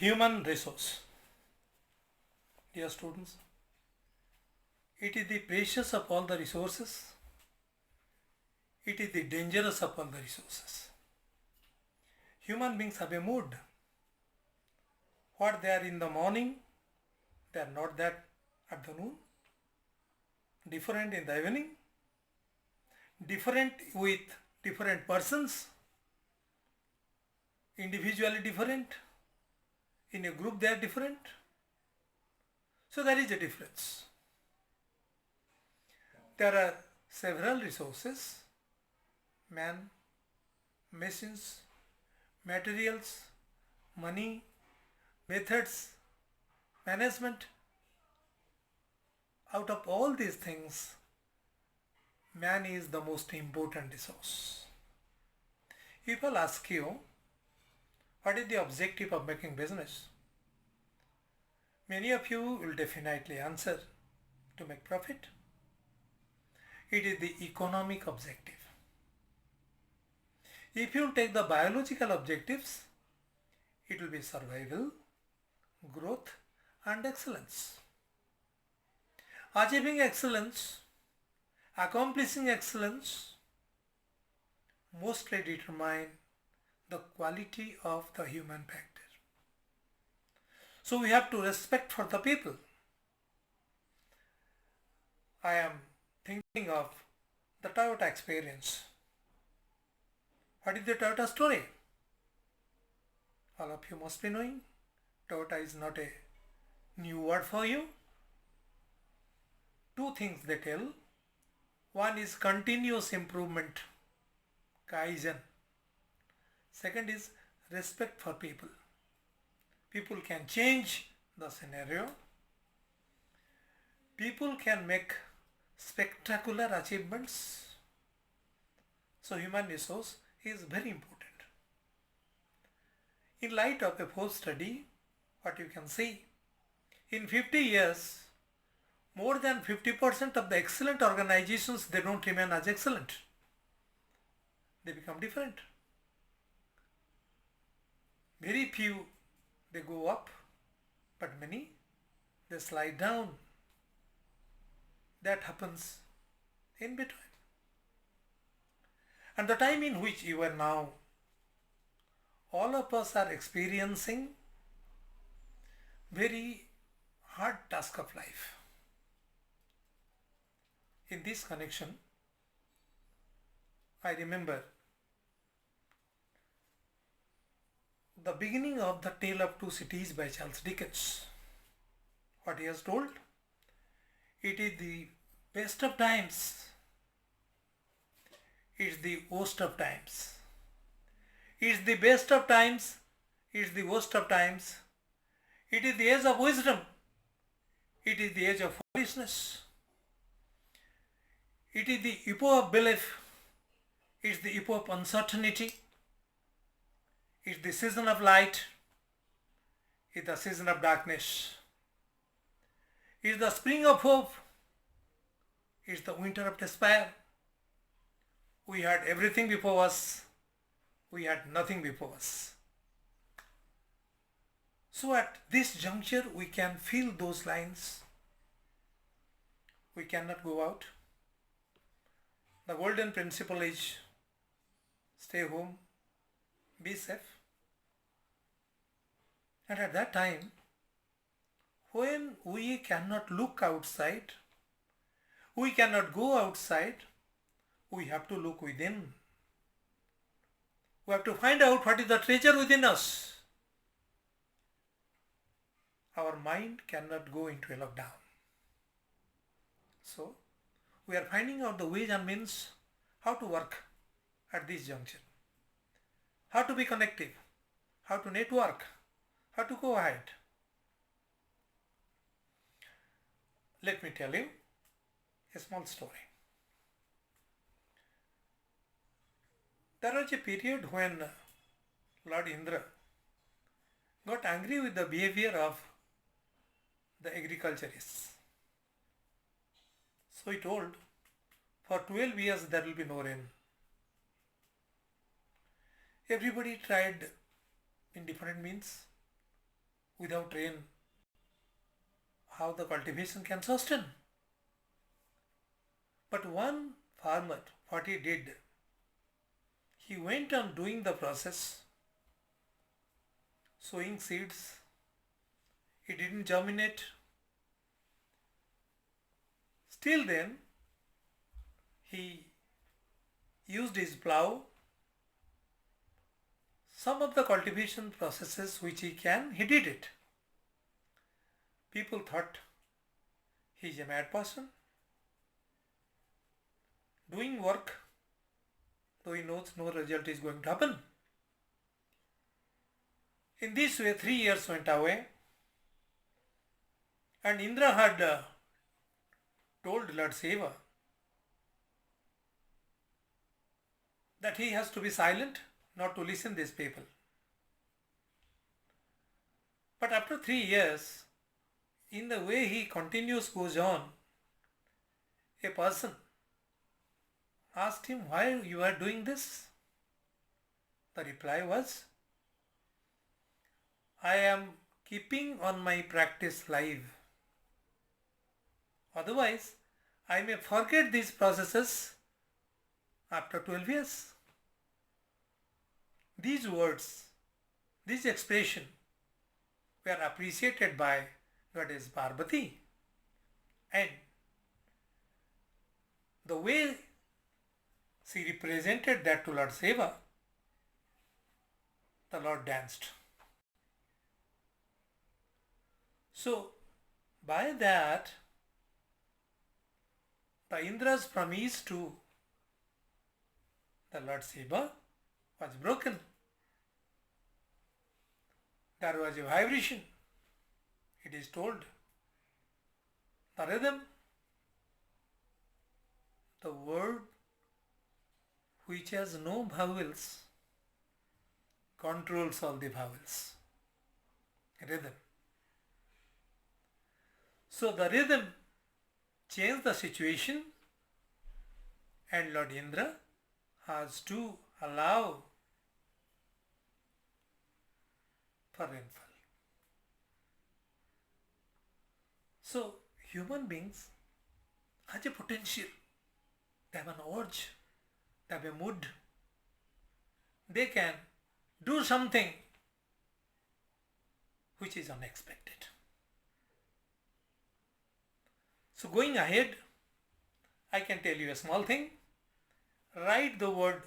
Human resource. Dear students, it is the precious of all the resources. It is the dangerous of all the resources. Human beings have a mood. What they are in the morning, they are not that at the noon. Different in the evening. Different with different persons. Individually different. In a group they are different. So there is a difference. There are several resources, man, machines, materials, money, methods, management. Out of all these things, man is the most important resource. If I'll ask you, what is the objective of making business? Many of you will definitely answer, to make profit. It is the economic objective. If you take the biological objectives, it will be survival, growth and excellence. Achieving excellence, accomplishing excellence mostly determine the quality of the human factor. So we have to respect for the people. I am thinking of the Toyota experience. What is the Toyota story? All of you must be knowing. Toyota is not a new word for you. Two things they tell. One is continuous improvement, Kaizen. Second is respect for people. People can change the scenario. People can make spectacular achievements. So human resource is very important. In light of a post study, what you can see, in 50 years, more than 50% of the excellent organizations, they don't remain as excellent. They become different. Very few, they go up, but many, they slide down. That happens in between. And the time in which you are now, all of us are experiencing very hard task of life. In this connection, I remember the beginning of The Tale of Two Cities by Charles Dickens. What he has told? It is the best of times. It's the worst of times. It's the best of times. It's the worst of times. It is the age of wisdom. It is the age of foolishness. It is the epoch of belief. It's the epoch of uncertainty. It's the season of light. It's the season of darkness. It's the spring of hope. It's the winter of despair. We had everything before us. We had nothing before us. So at this juncture, we can feel those lines. We cannot go out. The golden principle is stay home, be safe. And at that time, when we cannot look outside, we cannot go outside, we have to look within. We have to find out what is the treasure within us. Our mind cannot go into a lockdown. So, we are finding out the ways and means how to work at this juncture. How to be connective, how to network, how to go ahead. Let me tell you a small story. There was a period when Lord Indra got angry with the behavior of the agriculturists. So he told, for 12 years there will be no rain. Everybody tried in different means. Without rain, how the cultivation can sustain? But one farmer, what he did, he went on doing the process, sowing seeds. It didn't germinate. Still then, he used his plow. Some of the cultivation processes which he can, he did it. People thought he is a mad person, doing work, though he knows no result is going to happen. In this way, 3 years went away, and Indra had told Lord Shiva that he has to be silent, not to listen these people. But after 3 years, in the way he continues goes on, a person asked him, why you are doing this? The reply was, I am keeping on my practice live. Otherwise, I may forget these processes after 12 years. These words, this expression were appreciated by Goddess Parvati, and the way she represented that to Lord Shiva, the Lord danced. So, by that, the Indra's promise to the Lord Shiva was broken. There was a vibration. It is told. The rhythm, the word which has no vowels, controls all the vowels. Rhythm. So the rhythm changed the situation, and Lord Indra has to allow for rainfall. So human beings have a potential, they have an urge, they have a mood, they can do something which is unexpected. So going ahead, I can tell you a small thing. Write the word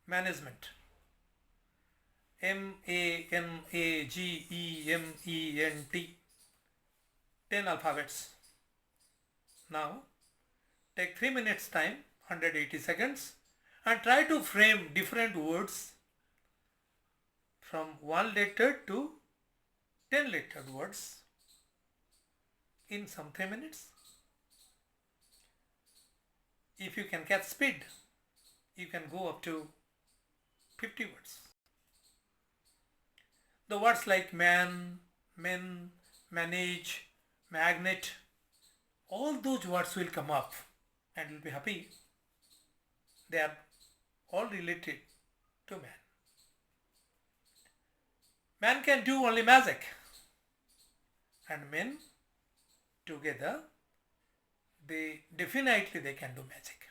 management. MANAGEMENT. 10 alphabets. Now, take 3 minutes time, 180 seconds, and try to frame different words from 1 letter to 10 lettered words in some 3 minutes. If you can catch speed, you can go up to 50 words. The words like man, men, manage, magnet, all those words will come up and you'll be happy. They are all related to man. Man can do only magic, and men together, they definitely they can do magic.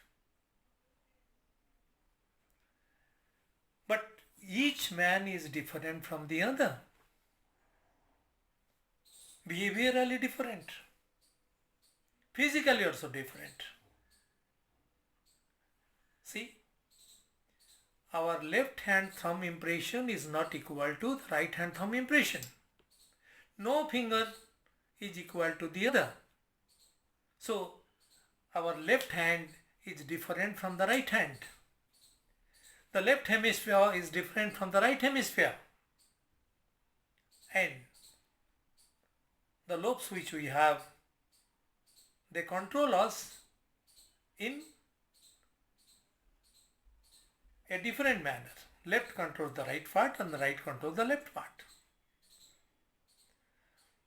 But each man is different from the other. Behaviorally different. Physically also different. See, our left hand thumb impression is not equal to the right hand thumb impression. No finger is equal to the other. So, our left hand is different from the right hand. The left hemisphere is different from the right hemisphere. And the lobes which we have, they control us in a different manner. Left controls the right part and the right controls the left part.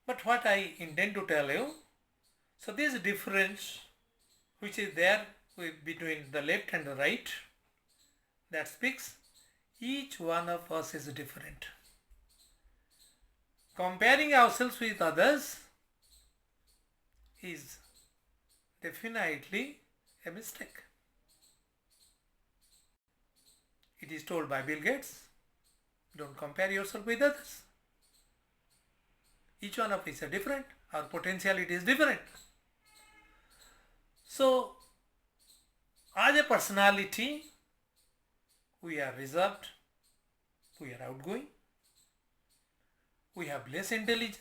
But what I intend to tell you, so this difference which is there between the left and the right, that speaks each one of us is different. comparing ourselves with others is definitely a mistake. It is told by Bill Gates, don't compare yourself with others. Each one of us are different. Our potentiality is different. So, as a personality, we are reserved, we are outgoing, we have less intelligence,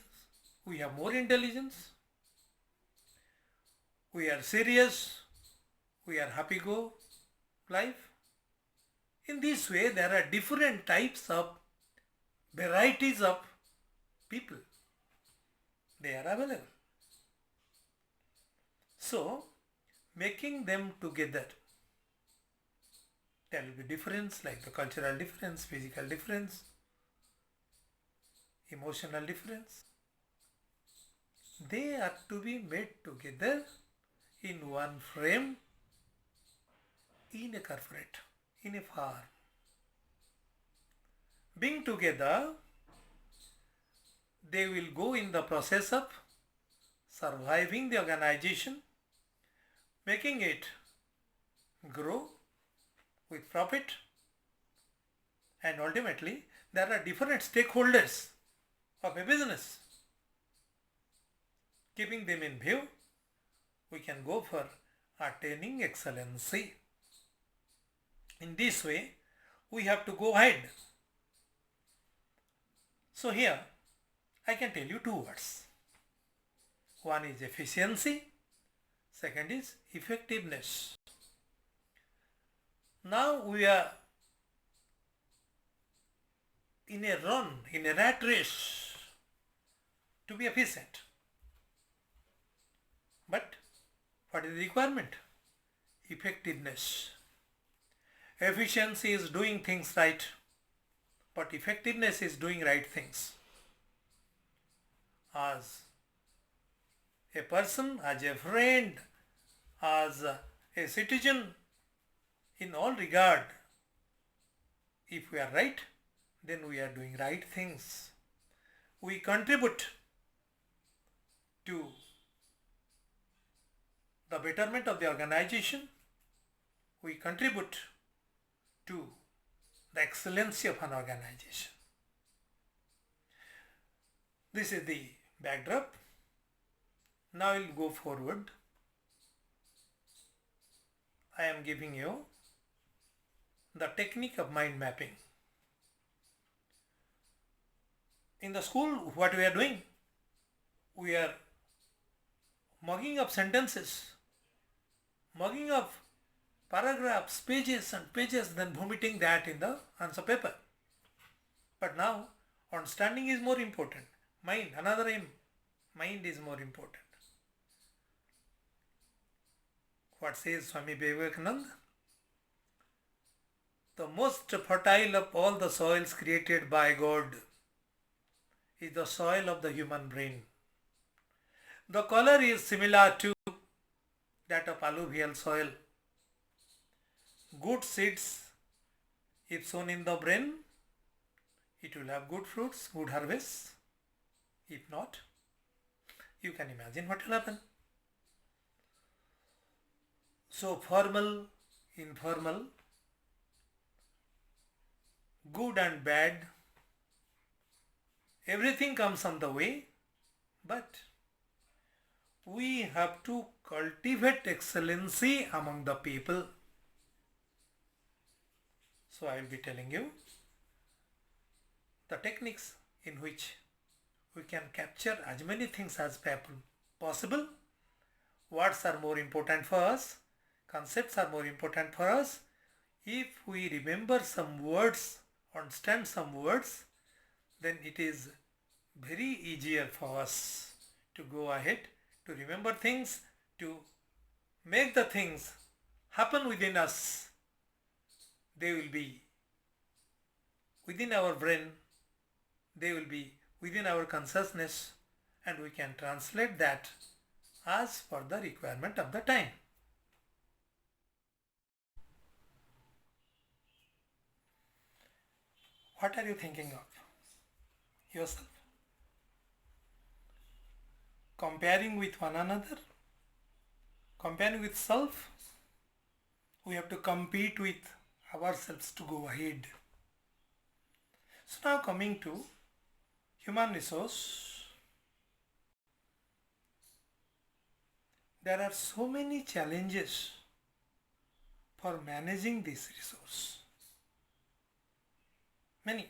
we have more intelligence, we are serious, we are happy-go life. In this way, there are different types of varieties of people. They are available. So, making them together, there will be difference like the cultural difference, physical difference, emotional difference. They are to be made together in one frame, in a corporate, in a farm. Being together, they will go in the process of surviving the organization, making it grow with profit, and ultimately there are different stakeholders of a business. Keeping them in view, we can go for attaining excellency. In this way, we have to go ahead. So here, I can tell you two words. One is efficiency, second is effectiveness. Now we are in a run, in a rat race to be efficient. But what is the requirement? Effectiveness. Efficiency is doing things right, but effectiveness is doing right things. As a person, as a friend, as a citizen, in all regard, if we are right, then we are doing right things. We contribute to the betterment of the organization. We contribute to the excellency of an organization. This is the backdrop. Now we'll go forward. I am giving you the technique of mind mapping. In the school, what we are doing? We are mugging up sentences, mugging up paragraphs, pages and pages, then vomiting that in the answer paper. But now, understanding is more important. Mind, another aim. Mind is more important. What says Swami Vivekananda? The most fertile of all the soils created by God is the soil of the human brain. The color is similar to that of alluvial soil. Good seeds, if sown in the brain, it will have good fruits, good harvests. If not, you can imagine what will happen. So formal, informal, good and bad, everything comes on the way, but we have to cultivate excellency among the people. So I will be telling you the techniques in which we can capture as many things as possible. Words are more important for us, concepts are more important for us. If we remember some words, understand some words, then it is very easier for us to go ahead, to remember things, to make the things happen within us. They will be within our brain, they will be within our consciousness, and we can translate that as per the requirement of the time. What are you thinking of yourself? comparing with one another, comparing with self. We have to compete with ourselves to go ahead. So now coming to human resource, there are so many challenges for managing this resource. Many.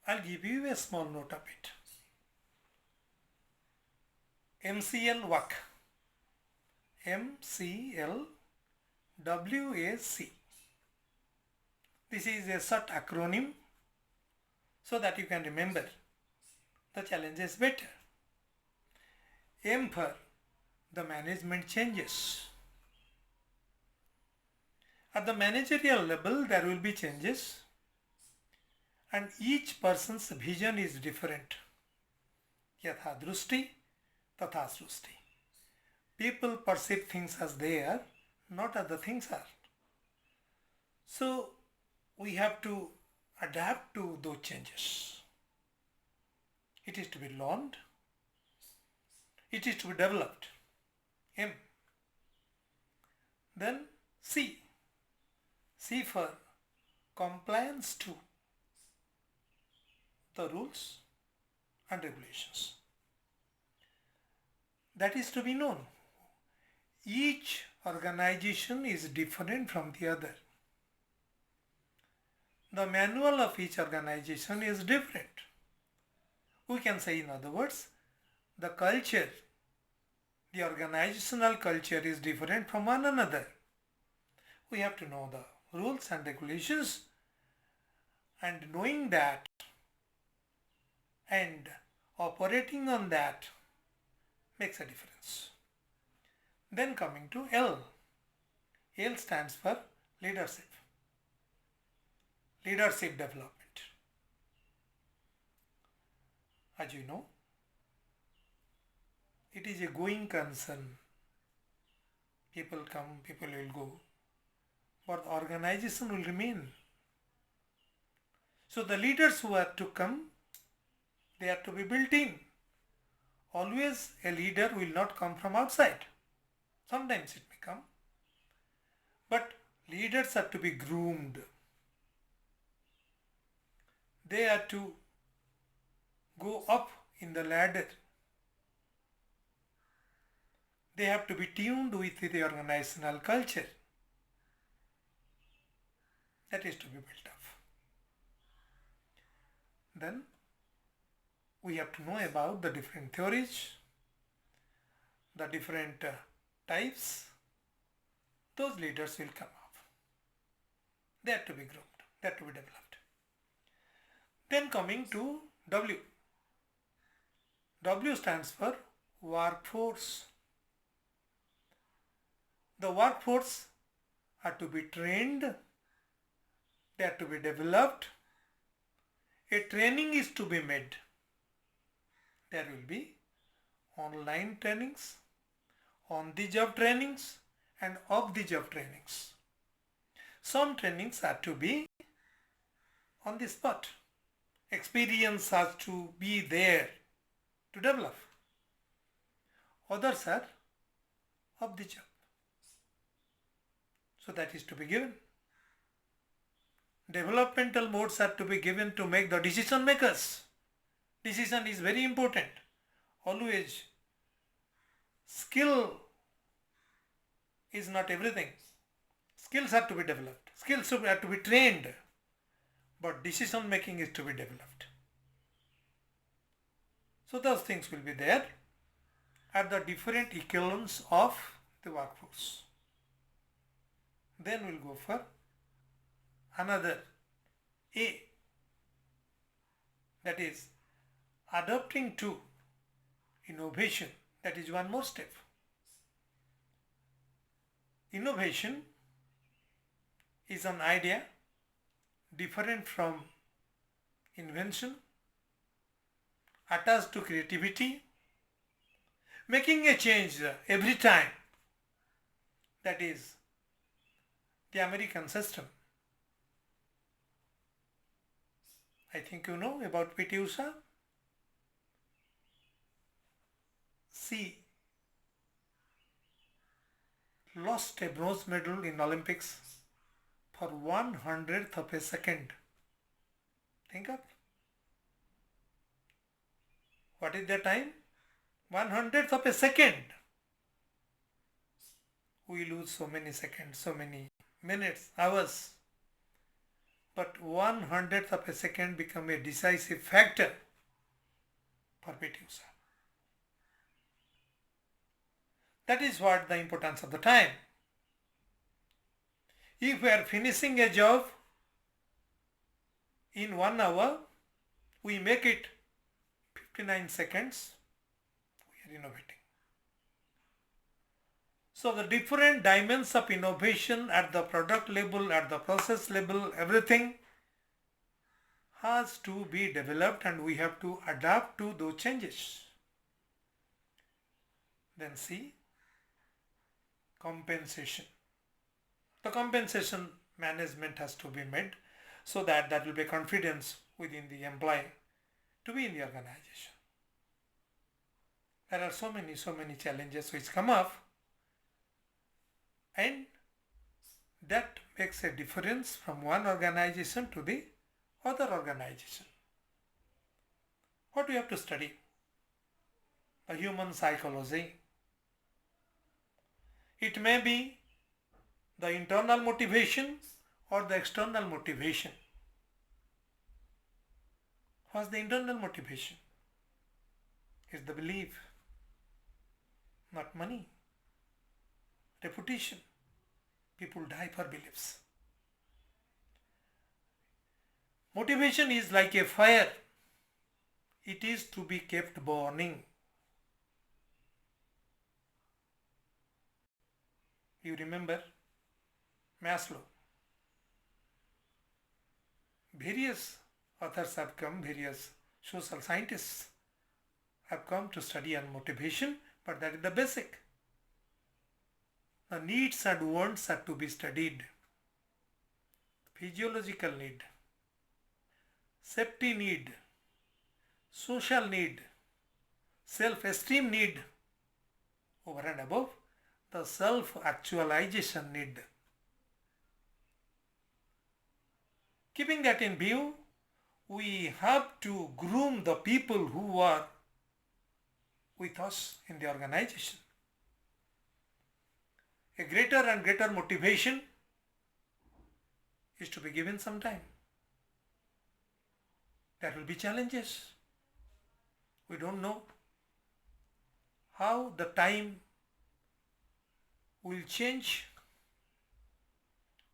I'll give you a small note of it. MCL WAC. MCLWAC. This is a short acronym so that you can remember the challenges better. M for the management changes. At the managerial level, there will be changes, and each person's vision is different. Yatha drushti, tatha srushti. People perceive things as they are, not as the things are. So we have to adapt to those changes. It is to be learned. It is to be developed. M. Then C. C for compliance to the rules and regulations. That is to be known. Each organization is different from the other. The manual of each organization is different. We can say, in other words, the culture, the organizational culture is different from one another. We have to know the rules and regulations, and knowing that and operating on that makes a difference. Then coming to L. L stands for leadership. Leadership development. As you know, it is a going concern. People come, people will go, but the organization will remain. So the leaders who are to come, they are to be built in. Always a leader will not come from outside. Sometimes it may come. But leaders are to be groomed. They are to go up in the ladder. They have to be tuned with the organizational culture. That is to be built up. Then we have to know about the different theories, the different types. Those leaders will come up. They are to be groomed. They are to be developed. Then coming to W. W stands for workforce. The workforce are to be trained. They are to be developed. A training is to be made. There will be online trainings, on-the-job trainings, and off-the-job trainings. Some trainings are to be on the spot. Experience has to be there to develop. Others are off the job. So that is to be given. Developmental modes are to be given to make the decision makers. Decision is very important. Always skill is not everything. Skills are to be developed. Skills are to be trained. But decision making is to be developed. So those things will be there at the different echelons of the workforce. Then we'll go for another A, that is adapting to innovation. That is one more step. Innovation is an idea different from invention, attached to creativity, making a change every time. That is the American system. I think you know about P.T. Usha. See, lost a bronze medal in Olympics for 1/100th of a second. Think of what is the time? 1/100th of a second. We lose so many seconds, so many minutes, hours. But 1/100th of a second become a decisive factor for PT Usha. That is what the importance of the time. If we are finishing a job in 1 hour, we make it 59 seconds, we are innovating. So the different dimensions of innovation at the product level, at the process level, everything has to be developed and we have to adapt to those changes. Then see, compensation. The compensation management has to be made so that there will be confidence within the employee to be in the organization. There are so many challenges which come up, and that makes a difference from one organization to the other organization. What do you have to study? The human psychology. It may be the internal motivation or the external motivation. What's the internal motivation? It's the belief, not money. Reputation. People die for beliefs. Motivation is like a fire. It is to be kept burning. You remember Maslow. Various authors have come, various social scientists have come to study on motivation, but that is the basic. The needs and wants are to be studied. Physiological need, safety need, social need, self-esteem need, over and above the self-actualization need. Keeping that in view, we have to groom the people who are with us in the organization. A greater and greater motivation is to be given some time. There will be challenges. We don't know how the time will change.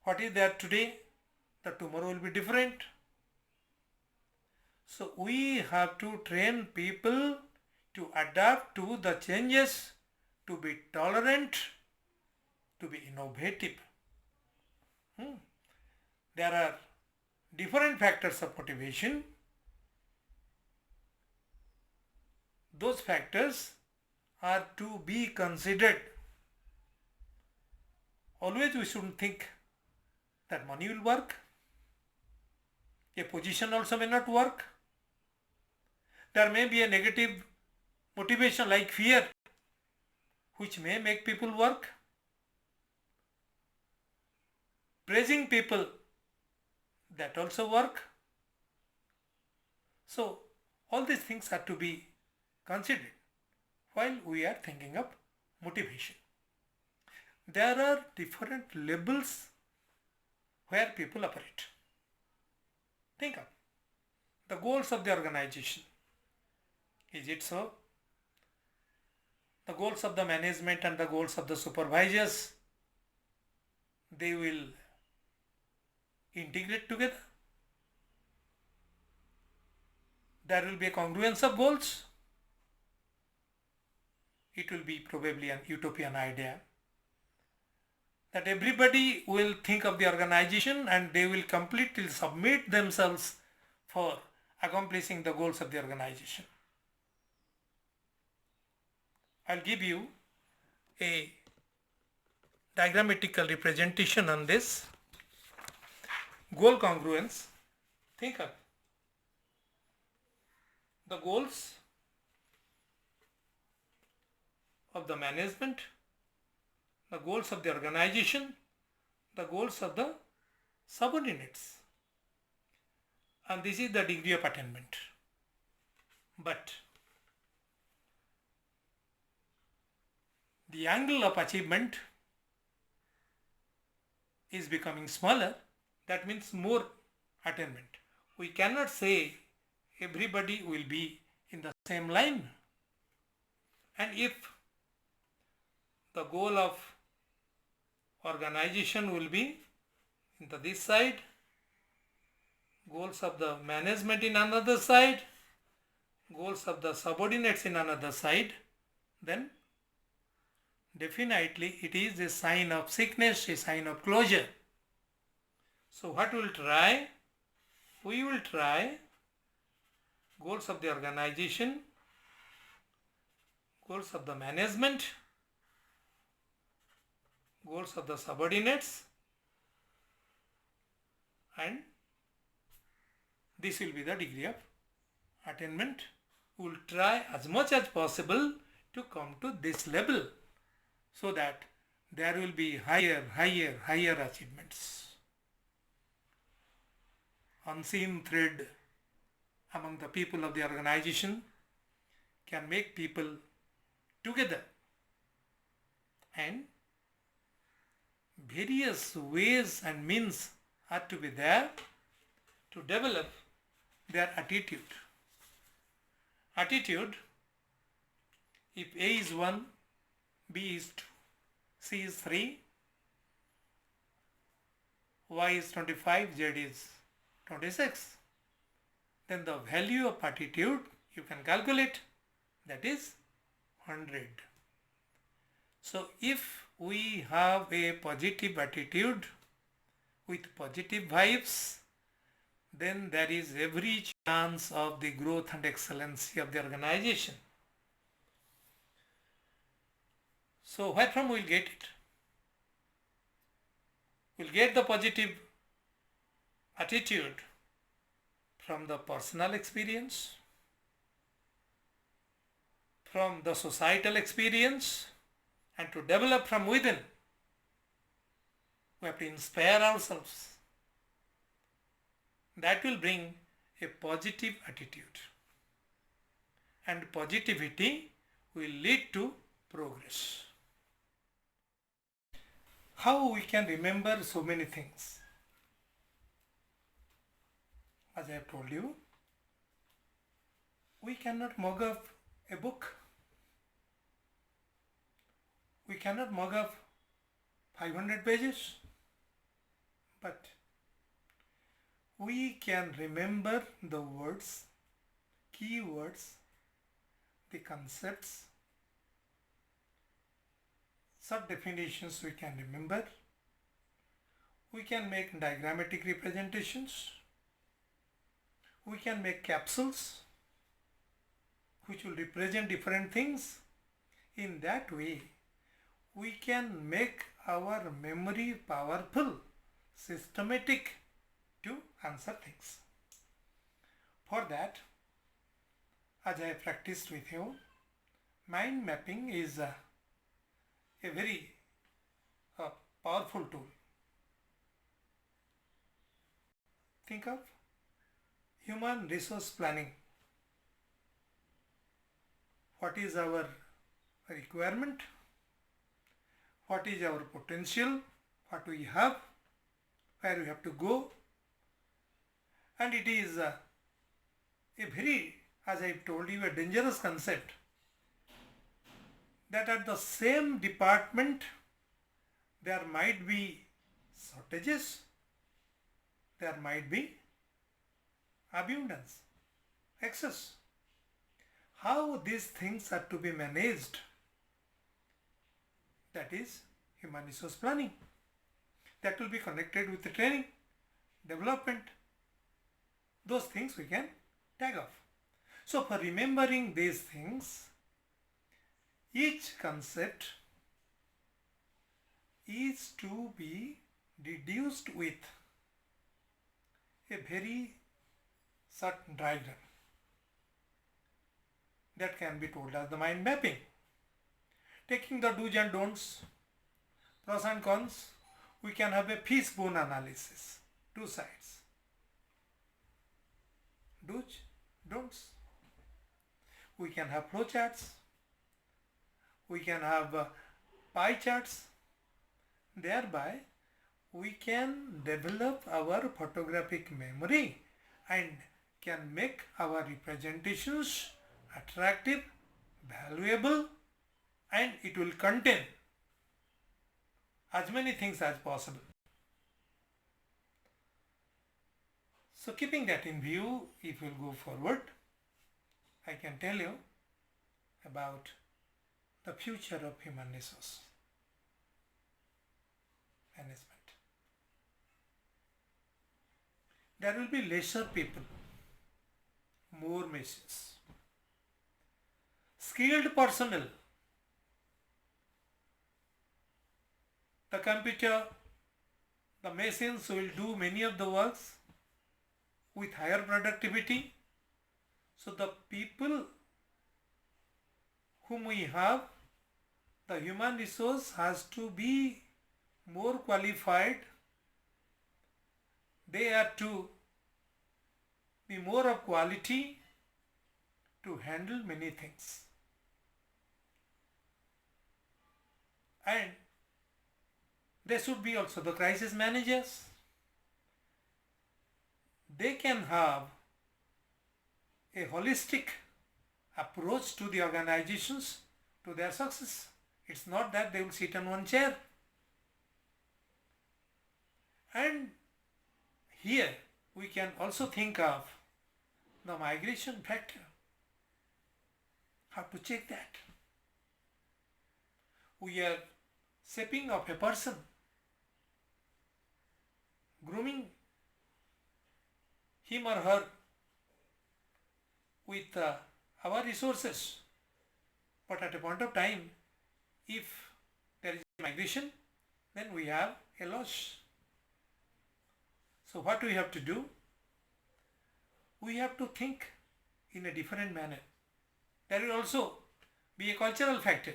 What is there today, that tomorrow will be different. So we have to train people to adapt to the changes, to be tolerant, to be innovative. There are different factors of motivation. Those factors are to be considered. Always we shouldn't think that money will work. A position also may not work. There may be a negative motivation like fear, which may make people work. Praising people, that also work. So all these things are to be considered while we are thinking of motivation. There are different levels where people operate. Think of the goals of the organization. Is it so? The goals of the management and the goals of the supervisors, they will integrate together. There will be a congruence of goals. It will be probably an utopian idea that everybody will think of the organization and they will completely submit themselves for accomplishing the goals of the organization. I'll give you a diagrammatical representation on this. Goal congruence. Think of the goals of the management, the goals of the organization, the goals of the subordinates. And this is the degree of attainment. But the angle of achievement is becoming smaller. That means more attainment. We cannot say everybody will be in the same line. And if the goal of organization will be in this side, goals of the management in another side, goals of the subordinates in another side, then definitely it is a sign of sickness, a sign of closure. So what we will try? We will try goals of the organization, goals of the management, goals of the subordinates, and this will be the degree of attainment. We will try as much as possible to come to this level so that there will be higher achievements. Unseen thread among the people of the organization can make people together, and various ways and means are to be there to develop their attitude. Attitude, if A is 1, B is 2, C is 3, Y is 25, Z is 26, then the value of attitude you can calculate, that is 100. So if we have a positive attitude with positive vibes, then there is every chance of the growth and excellency of the organization. So where from we will get it? We will get the positive attitude from the personal experience, from the societal experience, and to develop from within. We have to inspire ourselves. That will bring a positive attitude, and positivity will lead to progress. How we can remember so many things? As I have told you, we cannot mug up a book. We cannot mug up 500 pages, but we can remember the words, key words, the concepts, sub definitions we can remember. We can make diagrammatic representations. We can make capsules which will represent different things. In that way, we can make our memory powerful, systematic to answer things. For that, as I have practiced with you, mind mapping is a very powerful tool. Think of human resource planning. What is our requirement? What is our potential? What we have? Where we have to go? And it is a very, as I told you, a dangerous concept that at the same department there might be shortages, there might be abundance, excess. How these things are to be managed, that is human resource planning. That will be connected with the training, development. Those things we can tag off. So for remembering these things, each concept is to be deduced with a very certain diagram that can be told as the mind mapping. Taking the do's and don'ts, pros and cons, we can have a fishbone analysis. Two sides. Do's, don'ts. We can have flowcharts. We can have pie charts. Thereby, we can develop our photographic memory and can make our representations attractive, valuable, and it will contain as many things as possible. So keeping that in view, if we'll go forward, I can tell you about the future of human resource management. There will be lesser people, more machines. Skilled personnel, the computer, the machines will do many of the works with higher productivity. So the people whom we have, the human resource has to be more qualified. They are to be more of quality to handle many things. And there should be also the crisis managers. They can have a holistic approach to the organizations, to their success. It's not that they will sit on one chair. And here we can also think of the migration factor. How to check that? We are shaping of a person, grooming him or her with our resources. But at a point of time, if there is migration, then we have a loss. So what we have to do? We have to think in a different manner. There will also be a cultural factor.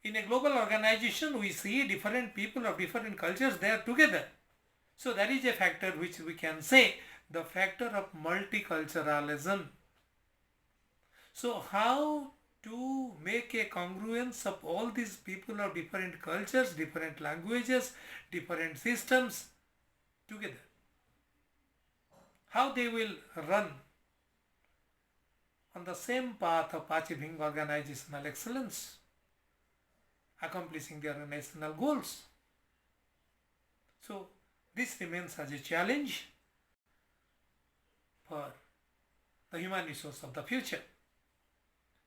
In a global organization, we see different people of different cultures there together. So that is a factor which we can say the factor of multiculturalism. So how to make a congruence of all these people of different cultures, different languages, different systems together? How they will run on the same path of achieving organizational excellence, accomplishing their national goals. So this remains as a challenge for the human resource of the future.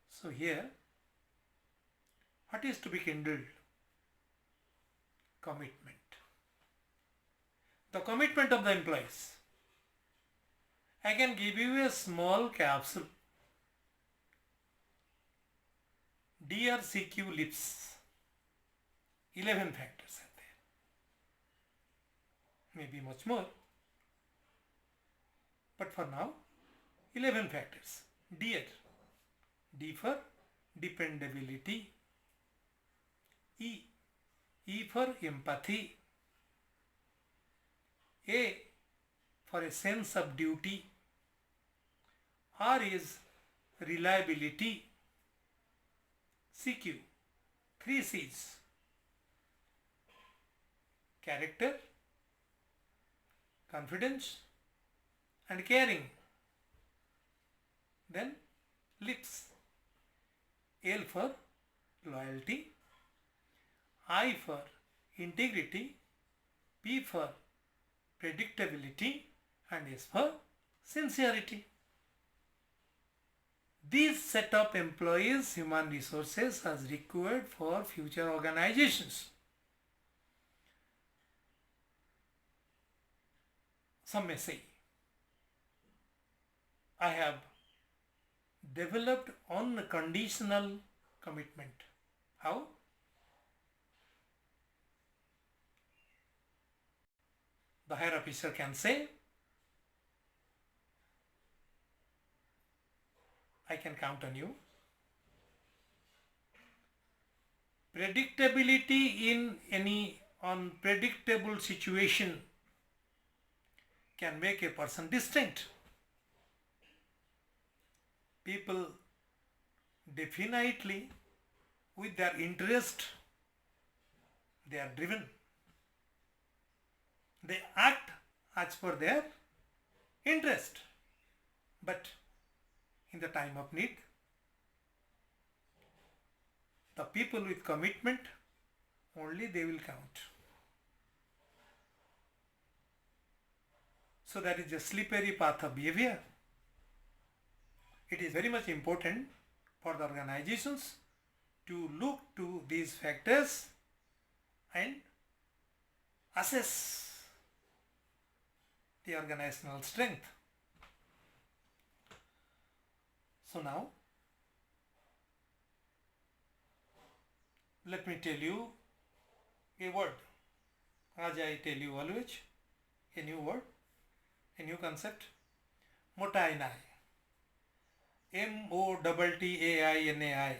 So here, what is to be kindled? Commitment. The commitment of the employees. I can give you a small capsule. Dear CQ Lips, 11 factors are there. Maybe much more. But for now, 11 factors. Dear. D for dependability. E. E for empathy. A for a sense of duty. R is reliability. CQ. 3 C's. Character, confidence, and caring. Then lips. L for loyalty, I for integrity, P for predictability, and S for sincerity. These set of employees, human resources as required for future organizations. Some may say, I have developed unconditional commitment. How? The higher officer can say, I can count on you. Predictability in any unpredictable situation can make a person distinct. People definitely, with their interest, they are driven. They act as per their interest. But in the time of need, the people with commitment, only they will count. So that is a slippery path of behavior. It is very much important for the organizations to look to these factors and assess the organizational strength. So now, let me tell you a word, as I tell you always, a new word, a new concept, Mottainai. Mottainai.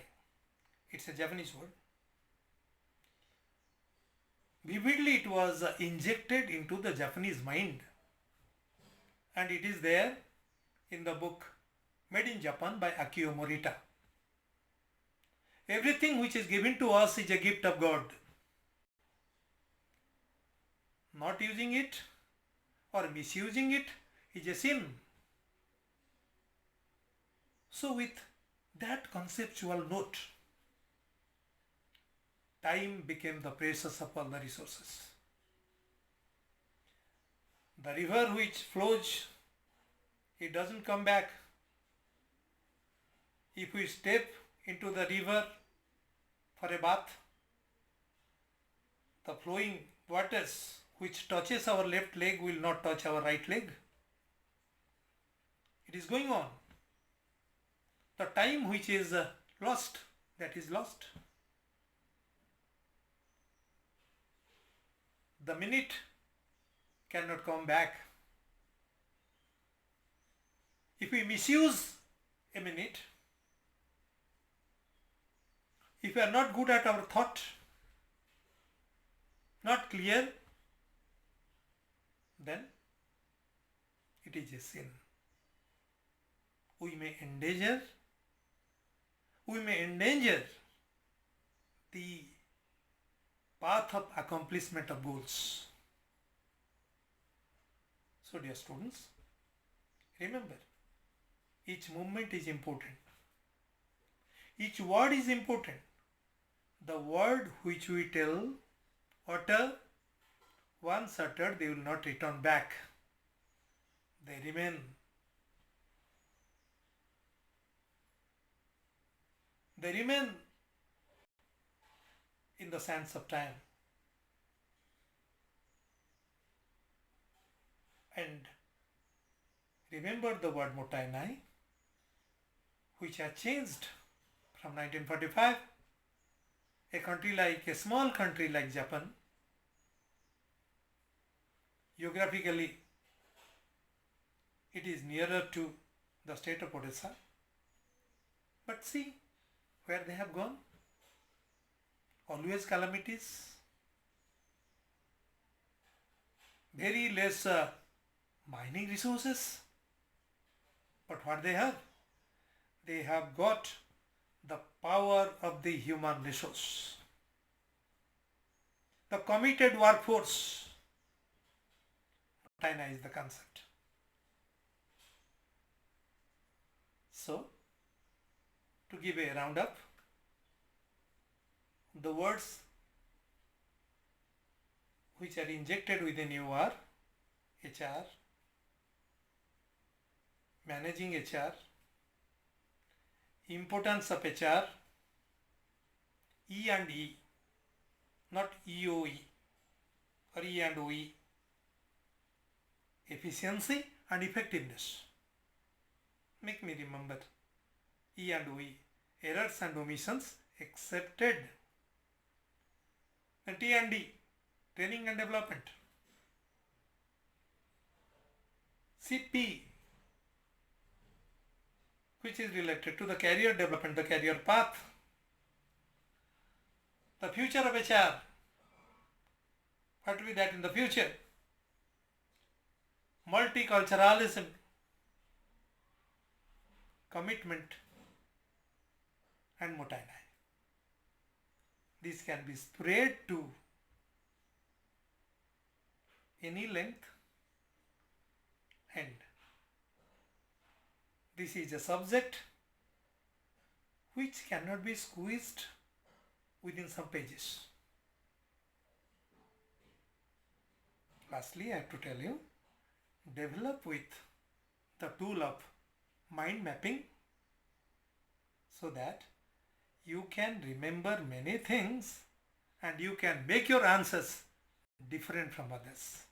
It's a Japanese word. Vividly it was injected into the Japanese mind, and it is there in the book Made in Japan by Akio Morita. Everything which is given to us is a gift of God. Not using it or misusing it is a sin. So with that conceptual note, time became the precious of all the resources. The river which flows, it doesn't come back. If we step into the river for a bath, the flowing waters which touches our left leg will not touch our right leg. It is going on. The time which is lost, that is lost. The minute cannot come back. If we misuse a minute, if we are not good at our thought, not clear, then it is a sin. We may endanger the path of accomplishment of goals. So dear students, remember, each movement is important. Each word is important. The word which we utter, once uttered, they will not return back. They remain. They remain in the sands of time. And remember the word Mottainai, which has changed from 1945. A small country like Japan, geographically it is nearer to the state of Odisha. But see where they have gone. Always calamities, very less mining resources. But what they have? They have got the power of the human resource, the committed workforce. China is the concept. So, to give a roundup, the words which are injected within you are HR, managing HR, importance of HR, E and E, not EOE or E and OE, efficiency and effectiveness. Make me remember E and OE, errors and omissions accepted. And T and D, training and development. CP, which is related to the career development, the career path. The future of HR. What will be that in the future? Multiculturalism, commitment, and Muay. This can be spread to any length, and this is a subject which cannot be squeezed within some pages. Lastly, I have to tell you, develop with the tool of mind mapping so that you can remember many things and you can make your answers different from others.